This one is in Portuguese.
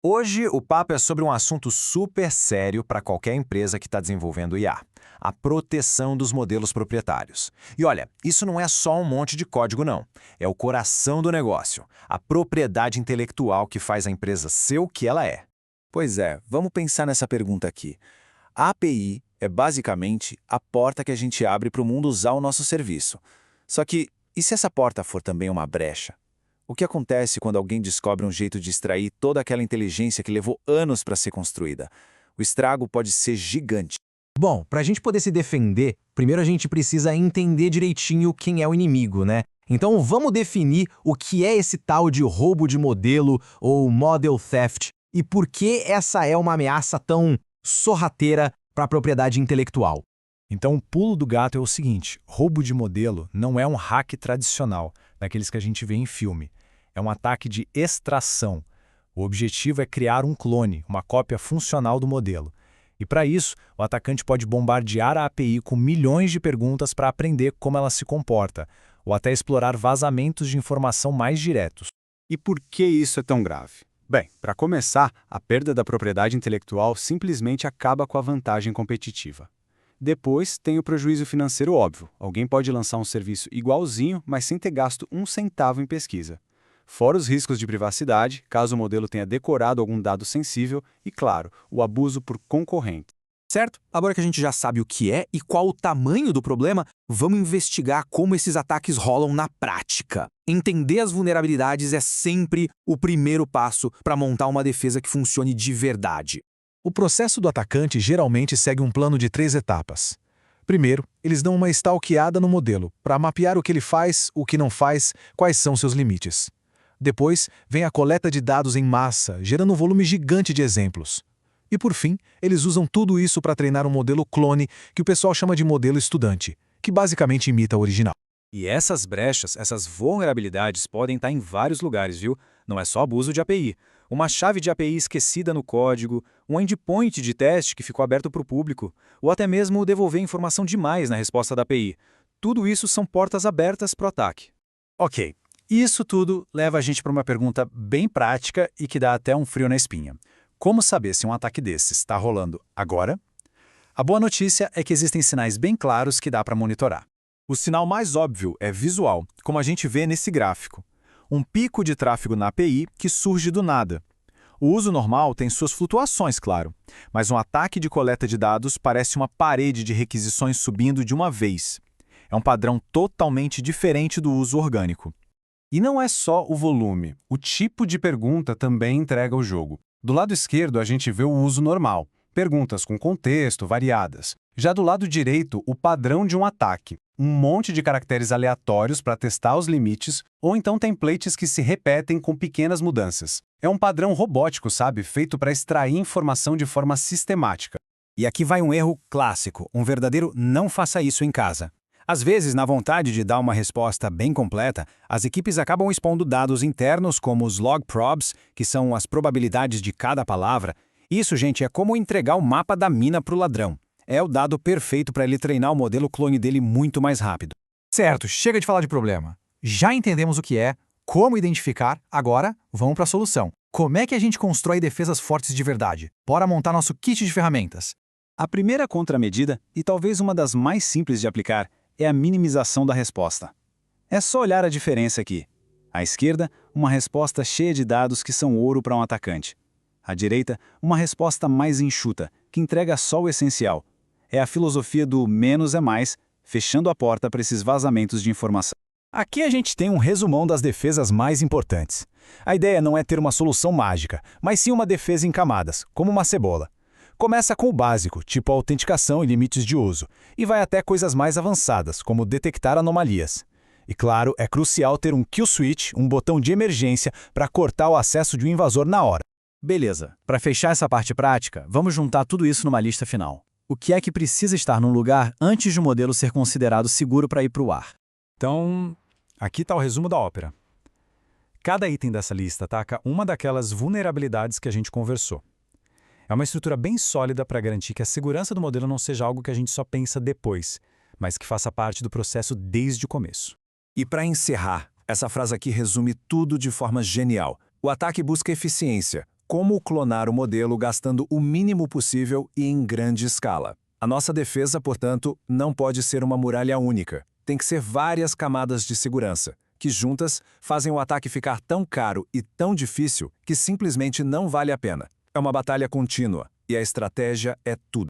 Hoje, o papo é sobre um assunto super sério para qualquer empresa que está desenvolvendo IA: a proteção dos modelos proprietários. E olha, isso não é só um monte de código, não. É o coração do negócio, a propriedade intelectual que faz a empresa ser o que ela é. Pois é, vamos pensar nessa pergunta aqui. A API é basicamente a porta que a gente abre para o mundo usar o nosso serviço. Só que, e se essa porta for também uma brecha? O que acontece quando alguém descobre um jeito de extrair toda aquela inteligência que levou anos para ser construída? O estrago pode ser gigante. Bom, para a gente poder se defender, primeiro a gente precisa entender direitinho quem é o inimigo, né? Então vamos definir o que é esse tal de roubo de modelo ou model theft e por que essa é uma ameaça tão sorrateira para a propriedade intelectual. Então, o pulo do gato é o seguinte: roubo de modelo não é um hack tradicional, daqueles que a gente vê em filme. É um ataque de extração. O objetivo é criar um clone, uma cópia funcional do modelo. E para isso, o atacante pode bombardear a API com milhões de perguntas para aprender como ela se comporta, ou até explorar vazamentos de informação mais diretos. E por que isso é tão grave? Bem, para começar, a perda da propriedade intelectual simplesmente acaba com a vantagem competitiva. Depois, tem o prejuízo financeiro óbvio. Alguém pode lançar um serviço igualzinho, mas sem ter gasto um centavo em pesquisa. Fora os riscos de privacidade, caso o modelo tenha decorado algum dado sensível, e, claro, o abuso por concorrente. Certo? Agora que a gente já sabe o que é e qual o tamanho do problema, vamos investigar como esses ataques rolam na prática. Entender as vulnerabilidades é sempre o primeiro passo para montar uma defesa que funcione de verdade. O processo do atacante geralmente segue um plano de 3 etapas. Primeiro, eles dão uma stalkeada no modelo, para mapear o que ele faz, o que não faz, quais são seus limites. Depois, vem a coleta de dados em massa, gerando um volume gigante de exemplos. E por fim, eles usam tudo isso para treinar um modelo clone, que o pessoal chama de modelo estudante, que basicamente imita o original. E essas brechas, essas vulnerabilidades podem estar em vários lugares, viu? Não é só abuso de API. Uma chave de API esquecida no código, um endpoint de teste que ficou aberto para o público, ou até mesmo devolver informação demais na resposta da API. Tudo isso são portas abertas para o ataque. Ok, isso tudo leva a gente para uma pergunta bem prática e que dá até um frio na espinha. Como saber se um ataque desses está rolando agora? A boa notícia é que existem sinais bem claros que dá para monitorar. O sinal mais óbvio é visual, como a gente vê nesse gráfico. Um pico de tráfego na API que surge do nada. O uso normal tem suas flutuações, claro, mas um ataque de coleta de dados parece uma parede de requisições subindo de uma vez. É um padrão totalmente diferente do uso orgânico. E não é só o volume, o tipo de pergunta também entrega o jogo. Do lado esquerdo, a gente vê o uso normal, perguntas com contexto, variadas. Já do lado direito, o padrão de um ataque, um monte de caracteres aleatórios para testar os limites, ou então templates que se repetem com pequenas mudanças. É um padrão robótico, sabe? Feito para extrair informação de forma sistemática. E aqui vai um erro clássico, um verdadeiro não faça isso em casa. Às vezes, na vontade de dar uma resposta bem completa, as equipes acabam expondo dados internos como os log probs, que são as probabilidades de cada palavra. Isso, gente, é como entregar o mapa da mina para o ladrão. É o dado perfeito para ele treinar o modelo clone dele muito mais rápido. Certo, chega de falar de problema. Já entendemos o que é, como identificar, agora vamos para a solução. Como é que a gente constrói defesas fortes de verdade? Bora montar nosso kit de ferramentas. A primeira contramedida, e talvez uma das mais simples de aplicar, é a minimização da resposta. É só olhar a diferença aqui. À esquerda, uma resposta cheia de dados que são ouro para um atacante. À direita, uma resposta mais enxuta, que entrega só o essencial. É a filosofia do menos é mais, fechando a porta para esses vazamentos de informação. Aqui a gente tem um resumão das defesas mais importantes. A ideia não é ter uma solução mágica, mas sim uma defesa em camadas, como uma cebola. Começa com o básico, tipo a autenticação e limites de uso, e vai até coisas mais avançadas, como detectar anomalias. E claro, é crucial ter um kill switch, um botão de emergência, para cortar o acesso de um invasor na hora. Beleza, para fechar essa parte prática, vamos juntar tudo isso numa lista final. O que é que precisa estar num lugar antes de o modelo ser considerado seguro para ir para o ar? Então, aqui está o resumo da ópera. Cada item dessa lista ataca uma daquelas vulnerabilidades que a gente conversou. É uma estrutura bem sólida para garantir que a segurança do modelo não seja algo que a gente só pensa depois, mas que faça parte do processo desde o começo. E para encerrar, essa frase aqui resume tudo de forma genial. O ataque busca eficiência, como clonar o modelo gastando o mínimo possível e em grande escala. A nossa defesa, portanto, não pode ser uma muralha única. Tem que ser várias camadas de segurança, que juntas fazem o ataque ficar tão caro e tão difícil que simplesmente não vale a pena. É uma batalha contínua e a estratégia é tudo.